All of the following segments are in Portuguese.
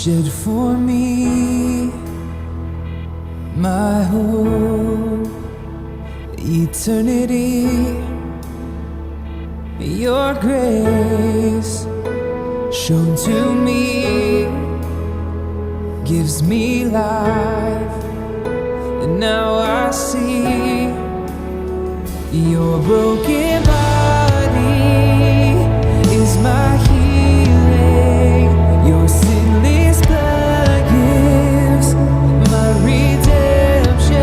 shed for me, my hope, eternity. Your grace shown to me gives me life, and now I see your broken body is my healing. Your sinless blood gives my redemption.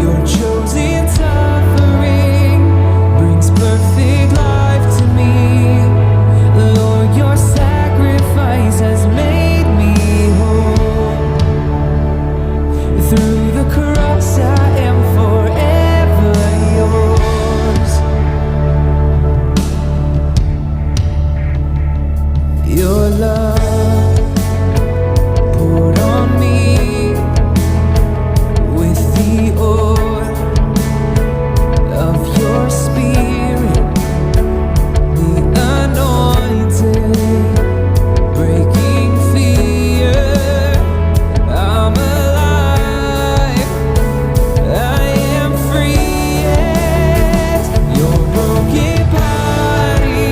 Your chosen suffering brings perfect life to me. Lord, your sacrifice has made me whole. Through the cross I am forever yours. Your love poured on me with the oil of your spirit, the anointing, breaking fear. I'm alive, I am free, yes. Your broken body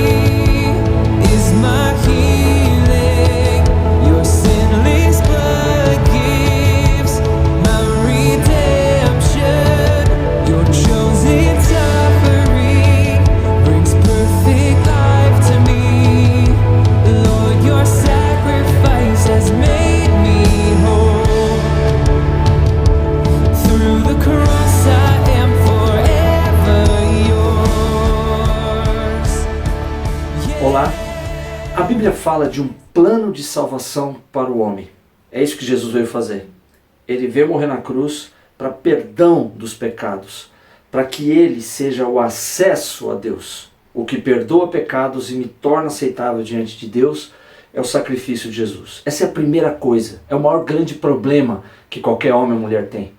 is my healing. Your sinless blood gives my redemption. Your chosen suffering brings perfect life to me. Lord, your sacrifice has made me whole. Through the cross I am forever yours. Olá, a Bíblia fala de um plano de salvação para o homem. É isso que Jesus veio fazer. Ele veio morrer na cruz para perdão dos pecados, para que ele seja o acesso a Deus. O que perdoa pecados e me torna aceitável diante de Deus é o sacrifício de Jesus. Essa é a primeira coisa, é o maior grande problema que qualquer homem ou mulher tem.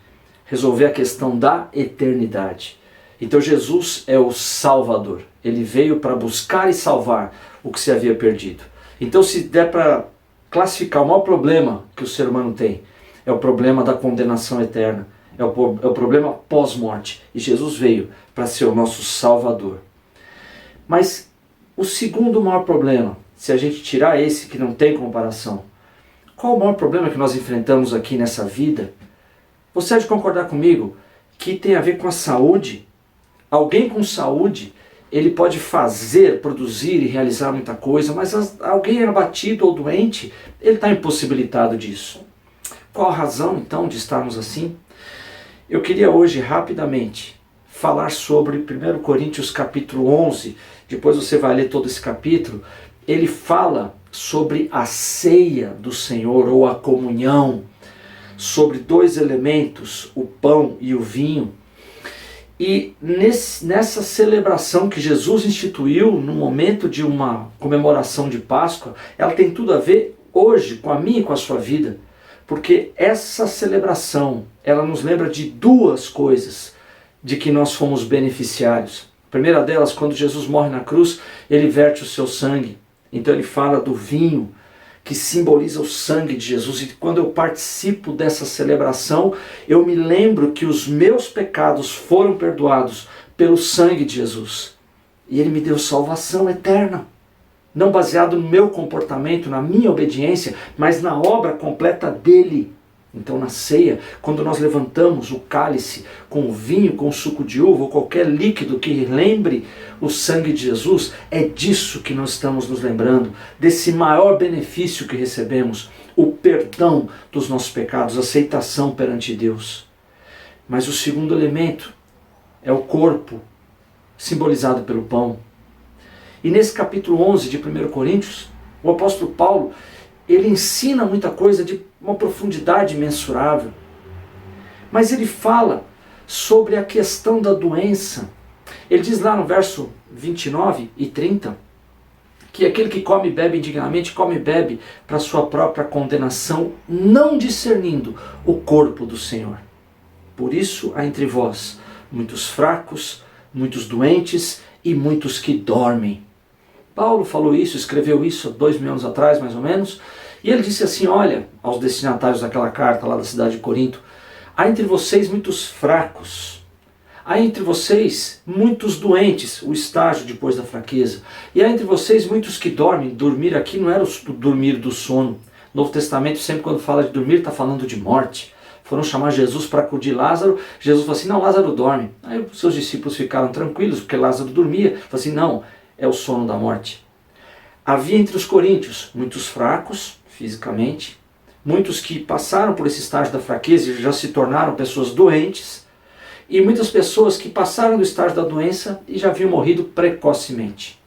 Resolver a questão da eternidade. Então Jesus é o Salvador. Ele veio para buscar e salvar o que se havia perdido. Então, se der para classificar o maior problema que o ser humano tem, é o problema da condenação eterna, é o problema pós-morte. E Jesus veio para ser o nosso Salvador. Mas o segundo maior problema, se a gente tirar esse que não tem comparação, qual o maior problema que nós enfrentamos aqui nessa vida? Você há de concordar comigo que tem a ver com a saúde. Alguém com saúde, ele pode fazer, produzir e realizar muita coisa, mas alguém abatido ou doente, ele está impossibilitado disso. Qual a razão, então, de estarmos assim? Eu queria hoje, rapidamente, falar sobre 1 Coríntios capítulo 11. Depois você vai ler todo esse capítulo. Ele fala sobre a ceia do Senhor, ou a comunhão, sobre dois elementos, o pão e o vinho. E nessa celebração que Jesus instituiu no momento de uma comemoração de Páscoa, ela tem tudo a ver hoje com a minha e com a sua vida. Porque essa celebração, ela nos lembra de duas coisas de que nós fomos beneficiários. A primeira delas, quando Jesus morre na cruz, ele verte o seu sangue. Então ele fala do vinho, que simboliza o sangue de Jesus. E quando eu participo dessa celebração, eu me lembro que os meus pecados foram perdoados pelo sangue de Jesus. E ele me deu salvação eterna. Não baseado no meu comportamento, na minha obediência, mas na obra completa dele. Então na ceia, quando nós levantamos o cálice com o vinho, com o suco de uva, ou qualquer líquido que lembre o sangue de Jesus, é disso que nós estamos nos lembrando, desse maior benefício que recebemos, o perdão dos nossos pecados, a aceitação perante Deus. Mas o segundo elemento é o corpo, simbolizado pelo pão. E nesse capítulo 11 de 1 Coríntios, o apóstolo Paulo, ele ensina muita coisa de uma profundidade imensurável. Mas ele fala sobre a questão da doença. Ele diz lá no verso 29 e 30, que aquele que come e bebe indignamente, come e bebe para sua própria condenação, não discernindo o corpo do Senhor. Por isso há entre vós muitos fracos, muitos doentes e muitos que dormem. Paulo falou isso, escreveu isso há 2000 anos atrás, mais ou menos, e ele disse assim, olha, aos destinatários daquela carta lá da cidade de Corinto, há entre vocês muitos fracos, há entre vocês muitos doentes, o estágio depois da fraqueza, e há entre vocês muitos que dormem. Dormir aqui não era o dormir do sono. No Novo Testamento, sempre quando fala de dormir, está falando de morte. Foram chamar Jesus para acudir Lázaro, Jesus falou assim, não, Lázaro dorme. Aí os seus discípulos ficaram tranquilos, porque Lázaro dormia. Falou assim, não, é o sono da morte. Havia entre os coríntios muitos fracos, fisicamente, muitos que passaram por esse estágio da fraqueza e já se tornaram pessoas doentes, e muitas pessoas que passaram do estágio da doença e já haviam morrido precocemente.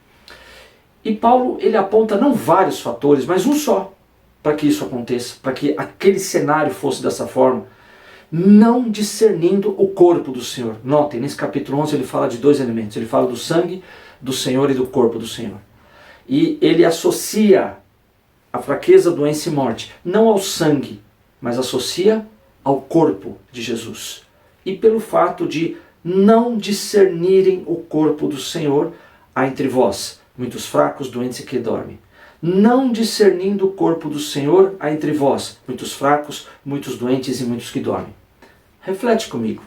E Paulo, ele aponta não vários fatores, mas um só, para que isso aconteça, para que aquele cenário fosse dessa forma, não discernindo o corpo do Senhor. Notem, nesse capítulo 11 ele fala de dois elementos, ele fala do sangue do Senhor e do corpo do Senhor. E ele associa a fraqueza, doença e morte, não ao sangue, mas associa ao corpo de Jesus. E pelo fato de não discernirem o corpo do Senhor, há entre vós muitos fracos, doentes e que dormem. Não discernindo o corpo do Senhor, há entre vós muitos fracos, muitos doentes e muitos que dormem. Reflete comigo.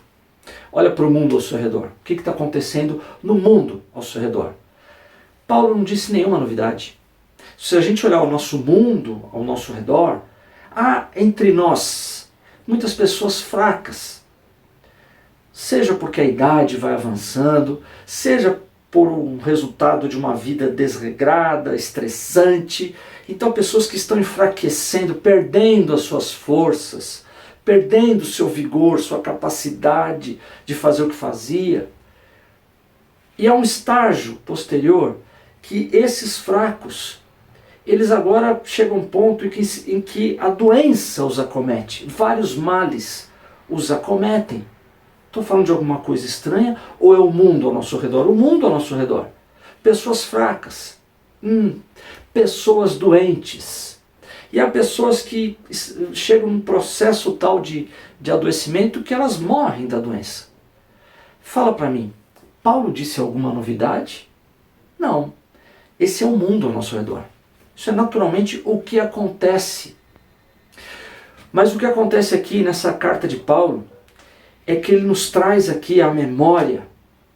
Olha para o mundo ao seu redor. O que está acontecendo no mundo ao seu redor? Paulo não disse nenhuma novidade. Se a gente olhar o nosso mundo ao nosso redor, há entre nós muitas pessoas fracas. Seja porque a idade vai avançando, seja por um resultado de uma vida desregrada, estressante. Então pessoas que estão enfraquecendo, perdendo as suas forças, perdendo o seu vigor, sua capacidade de fazer o que fazia. E há um estágio posterior que esses fracos, eles agora chegam a um ponto em que a doença os acomete, vários males os acometem. Estou falando de alguma coisa estranha ou é o mundo ao nosso redor? O mundo ao nosso redor. Pessoas fracas, pessoas doentes. E há pessoas que chegam num processo tal de adoecimento que elas morrem da doença. Fala para mim, Paulo disse alguma novidade? Não. Esse é o mundo ao nosso redor. Isso é naturalmente o que acontece. Mas o que acontece aqui nessa carta de Paulo é que ele nos traz aqui a memória,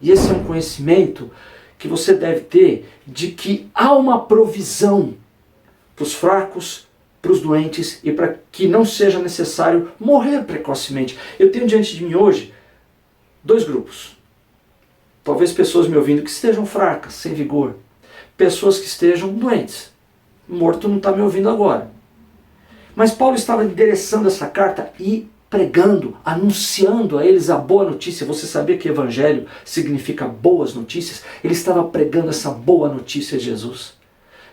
e esse é um conhecimento que você deve ter, de que há uma provisão para os fracos, para os doentes e para que não seja necessário morrer precocemente. Eu tenho diante de mim hoje dois grupos. Talvez pessoas me ouvindo que estejam fracas, sem vigor. Pessoas que estejam doentes. Morto não está me ouvindo agora. Mas Paulo estava endereçando essa carta e pregando, anunciando a eles a boa notícia. Você sabia que evangelho significa boas notícias? Ele estava pregando essa boa notícia de Jesus.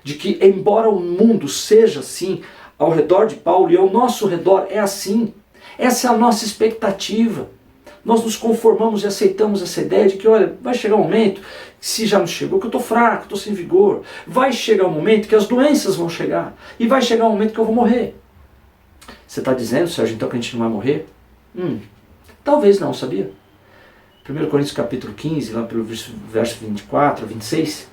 De que embora o mundo seja assim, ao redor de Paulo e ao nosso redor é assim. Essa é a nossa expectativa. Nós nos conformamos e aceitamos essa ideia de que, olha, vai chegar um momento, se já não chegou, que eu estou fraco, estou sem vigor. Vai chegar um momento que as doenças vão chegar. E vai chegar um momento que eu vou morrer. Você está dizendo, Sérgio, então que a gente não vai morrer? Talvez não, sabia? 1 Coríntios capítulo 15, lá pelo verso 24 a 26,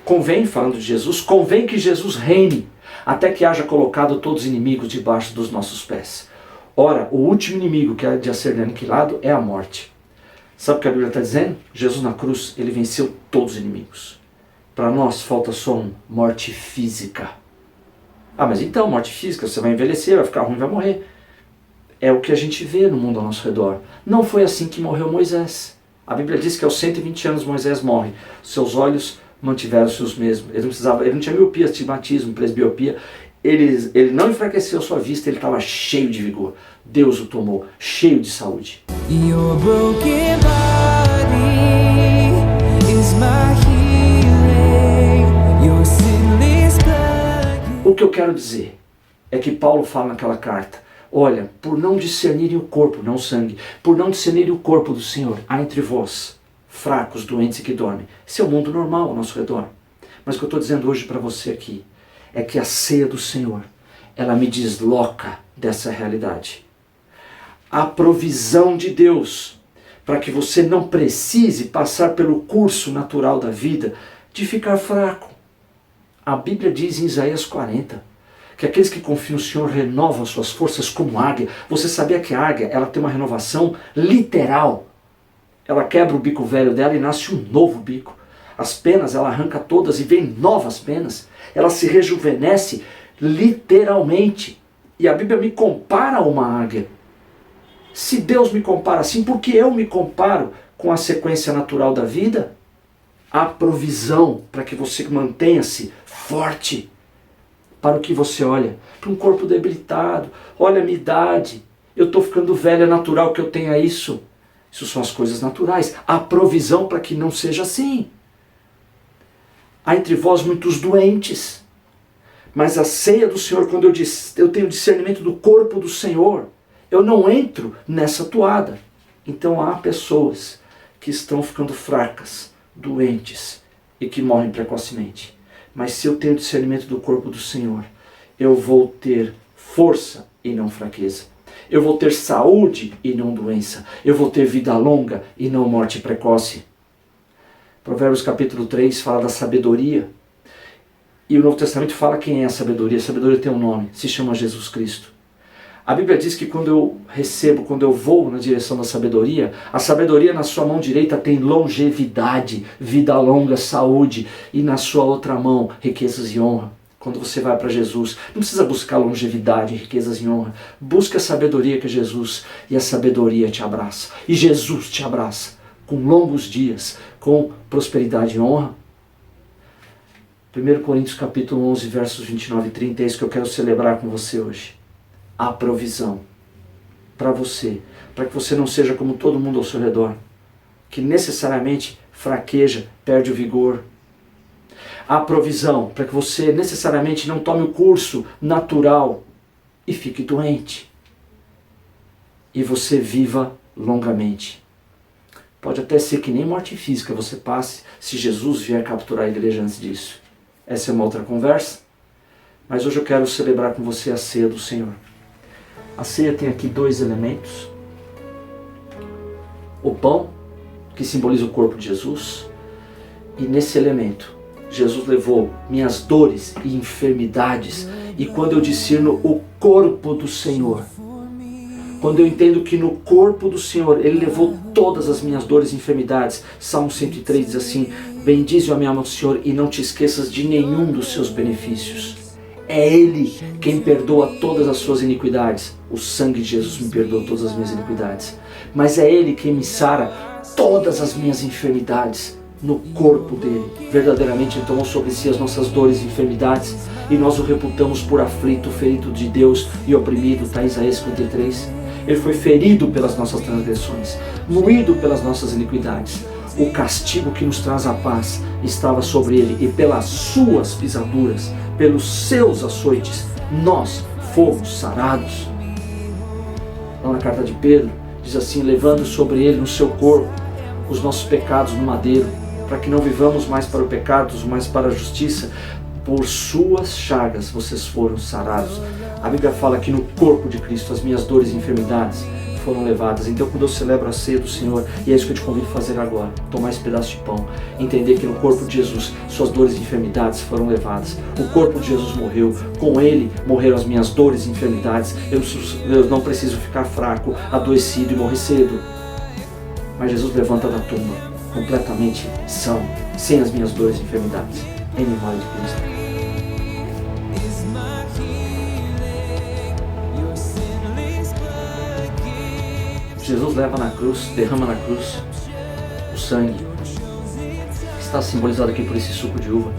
convém, falando de Jesus, convém que Jesus reine, até que haja colocado todos os inimigos debaixo dos nossos pés. Ora, o último inimigo que há de ser aniquilado é a morte. Sabe o que a Bíblia está dizendo? Jesus na cruz, ele venceu todos os inimigos. Para nós falta só morte física. Ah, mas então, morte física, você vai envelhecer, vai ficar ruim, vai morrer. É o que a gente vê no mundo ao nosso redor. Não foi assim que morreu Moisés. A Bíblia diz que aos 120 anos Moisés morre. Seus olhos mantiveram-se os mesmos. Ele não tinha miopia, astigmatismo, presbiopia. Ele não enfraqueceu sua vista, ele estava cheio de vigor. Deus o tomou, cheio de saúde. Your broken body is my healing. Your sinless blood. O que eu quero dizer é que Paulo fala naquela carta, olha, por não discernirem o corpo, não o sangue, por não discernirem o corpo do Senhor, há entre vós fracos, doentes e que dormem. Esse é o mundo normal ao nosso redor. Mas o que eu estou dizendo hoje para você aqui é que a ceia do Senhor, ela me desloca dessa realidade. A provisão de Deus, para que você não precise passar pelo curso natural da vida de ficar fraco, A Bíblia diz em Isaías 40 que aqueles que confiam no Senhor renovam suas forças como águia. Você sabia que a águia ela tem uma renovação literal? Ela quebra o bico velho dela e nasce um novo bico. As penas ela arranca todas e vem novas penas. Ela se rejuvenesce literalmente. E a Bíblia me compara a uma águia. Se Deus me compara assim, por que eu me comparo com a sequência natural da vida? Há provisão para que você mantenha-se forte. Para o que você olha? Para um corpo debilitado. Olha a minha idade. Eu estou ficando velho, é natural que eu tenha isso. Isso são as coisas naturais. Há provisão para que não seja assim. Há entre vós muitos doentes. Mas a ceia do Senhor, quando eu tenho discernimento do corpo do Senhor, eu não entro nessa toada. Então há pessoas que estão ficando fracas, doentes e que morrem precocemente. Mas se eu tenho discernimento do corpo do Senhor, eu vou ter força e não fraqueza. Eu vou ter saúde e não doença. Eu vou ter vida longa e não morte precoce. Provérbios capítulo 3 fala da sabedoria. E o Novo Testamento fala quem é a sabedoria. A sabedoria tem um nome, se chama Jesus Cristo. A Bíblia diz que quando eu vou na direção da sabedoria, a sabedoria na sua mão direita tem longevidade, vida longa, saúde, e na sua outra mão, riquezas e honra. Quando você vai para Jesus, não precisa buscar longevidade, riquezas e honra. Busca a sabedoria que é Jesus, e a sabedoria te abraça. E Jesus te abraça com longos dias, com prosperidade e honra. 1 Coríntios capítulo 11, versos 29 e 30, é isso que eu quero celebrar com você hoje. Há provisão para você, para que você não seja como todo mundo ao seu redor, que necessariamente fraqueja, perde o vigor. Há provisão para que você necessariamente não tome o curso natural e fique doente. E você viva longamente. Pode até ser que nem morte física você passe, se Jesus vier capturar a igreja antes disso. Essa é uma outra conversa. Mas hoje eu quero celebrar com você a ceia do Senhor. A ceia tem aqui dois elementos. O pão, que simboliza o corpo de Jesus. E nesse elemento, Jesus levou minhas dores e enfermidades. E quando eu discerno o corpo do Senhor, quando eu entendo que no corpo do Senhor Ele levou todas as minhas dores e enfermidades. Salmo 103 diz assim: bendize a minha alma, Senhor, e não te esqueças de nenhum dos seus benefícios. É Ele quem perdoa todas as suas iniquidades. O sangue de Jesus me perdoa todas as minhas iniquidades. Mas é Ele quem me sara todas as minhas enfermidades no corpo dele. Verdadeiramente Ele tomou sobre si as nossas dores e enfermidades, e nós o reputamos por aflito, ferido de Deus e oprimido. Está em Isaías 53. Ele foi ferido pelas nossas transgressões, moído pelas nossas iniquidades. O castigo que nos traz a paz estava sobre ele, e pelas suas pisaduras, pelos seus açoites, nós fomos sarados. Lá na carta de Pedro, diz assim: levando sobre ele no seu corpo os nossos pecados no madeiro, para que não vivamos mais para o pecado, mas para a justiça. Por suas chagas vocês foram sarados. A Bíblia fala que no corpo de Cristo as minhas dores e enfermidades foram levadas. Então quando eu celebro a ceia do Senhor, e é isso que eu te convido a fazer agora, tomar esse pedaço de pão, entender que no corpo de Jesus suas dores e enfermidades foram levadas. O corpo de Jesus morreu, com Ele morreram as minhas dores e enfermidades. Eu não preciso ficar fraco, adoecido e morrer cedo. Mas Jesus levanta da tumba, completamente são, sem as minhas dores e enfermidades, em memória de Cristo. Jesus leva na cruz, derrama na cruz o sangue, que está simbolizado aqui por esse suco de uva.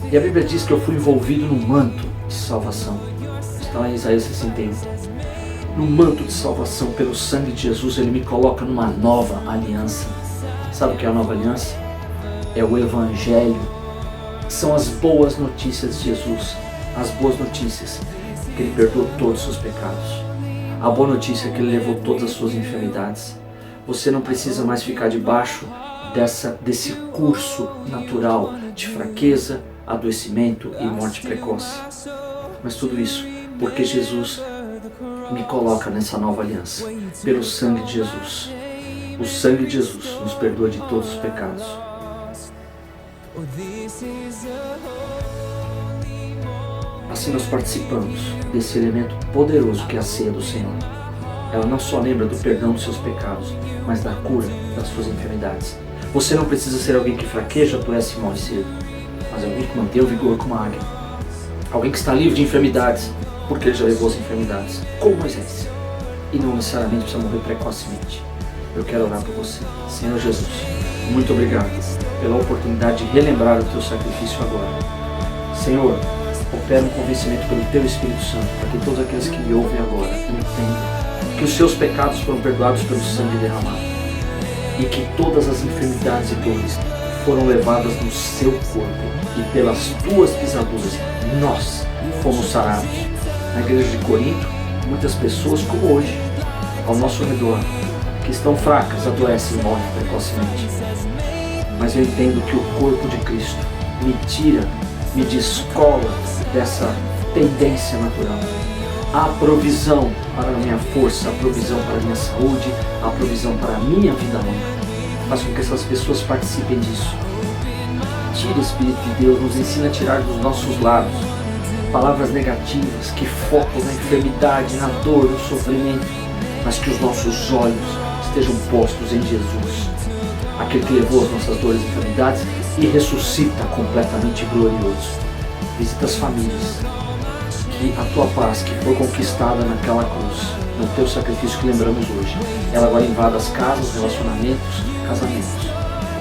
E a Bíblia diz que eu fui envolvido no manto de salvação. Está lá em Isaías 61. No manto de salvação, pelo sangue de Jesus, Ele me coloca numa nova aliança. Sabe o que é a nova aliança? É o Evangelho. São as boas notícias de Jesus. As boas notícias que Ele perdoou todos os seus pecados. A boa notícia é que Ele levou todas as suas enfermidades. Você não precisa mais ficar debaixo desse curso natural de fraqueza, adoecimento e morte precoce. Mas tudo isso porque Jesus me coloca nessa nova aliança, pelo sangue de Jesus. O sangue de Jesus nos perdoa de todos os pecados. Assim nós participamos desse elemento poderoso que é a ceia do Senhor. Ela não só lembra do perdão dos seus pecados, mas da cura das suas enfermidades. Você não precisa ser alguém que fraqueja, adoece e morre cedo, mas alguém que mantém o vigor como a águia. Alguém que está livre de enfermidades, porque ele já levou as enfermidades, como Moisés. E não necessariamente precisa morrer precocemente. Eu quero orar por você. Senhor Jesus, muito obrigado pela oportunidade de relembrar o teu sacrifício agora. Senhor, opera um convencimento pelo teu Espírito Santo, para que todos aqueles que me ouvem agora entendam que os seus pecados foram perdoados pelo sangue derramado e que todas as enfermidades e dores foram levadas no seu corpo e pelas tuas pisaduras nós fomos sarados. Na igreja de Corinto, muitas pessoas como hoje, ao nosso redor, que estão fracas, adoecem e morrem precocemente. Mas eu entendo que o corpo de Cristo me tira, me descola dessa tendência natural. Há provisão para a minha força, há provisão para a minha saúde, há provisão para a minha vida longa. Faça com que essas pessoas participem disso. Tira, Espírito de Deus, nos ensina a tirar dos nossos lábios palavras negativas que focam na enfermidade, na dor, no sofrimento, mas que os nossos olhos estejam postos em Jesus, aquele que levou as nossas dores e enfermidades e ressuscita completamente glorioso. Visita as famílias, que a tua paz que foi conquistada naquela cruz, no teu sacrifício que lembramos hoje, ela agora invada as casas, relacionamentos, casamentos,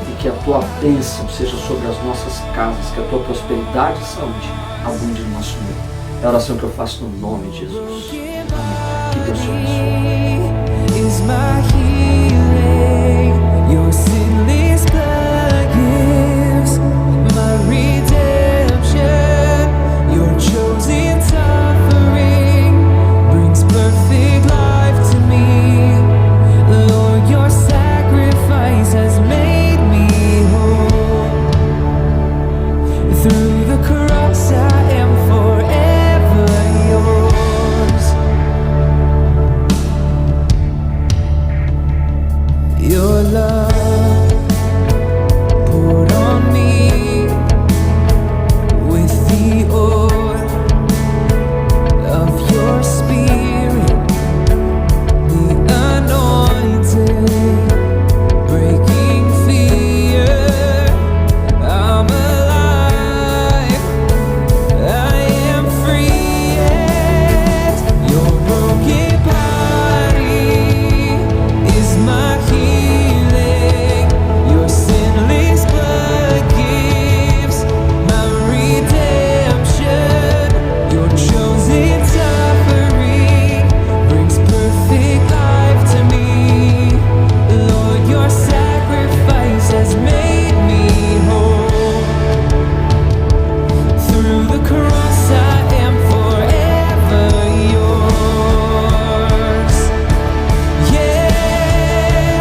e que a tua bênção seja sobre as nossas casas, que a tua prosperidade e saúde abunde no nosso meio. É a oração que eu faço no nome de Jesus. Amém. Que Deus te abençoe. Is my healing, your sinless blood gives my redemption, your chosen suffering brings perfect life to me. Lord, your sacrifice has made me whole. Through the cross I am forever yours. Your love poured on me with the oil of your spirit, the anointing, breaking fear. I'm alive, I am free, yes. Your broken body is my healing, your sinless blood gives my redemption, your chosen suffering brings perfect life to me. Lord, your sacrifice has made me whole. Through the cross I am forever yours. Yeah,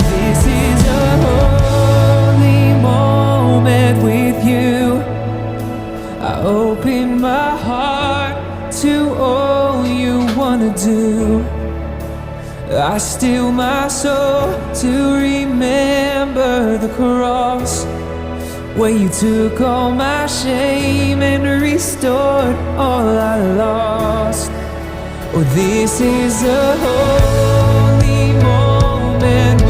this is a holy moment with you. I open my heart to all you wanna do. I still my soul to remember the cross, where you took all my shame and restored all I lost. Oh, this is a holy moment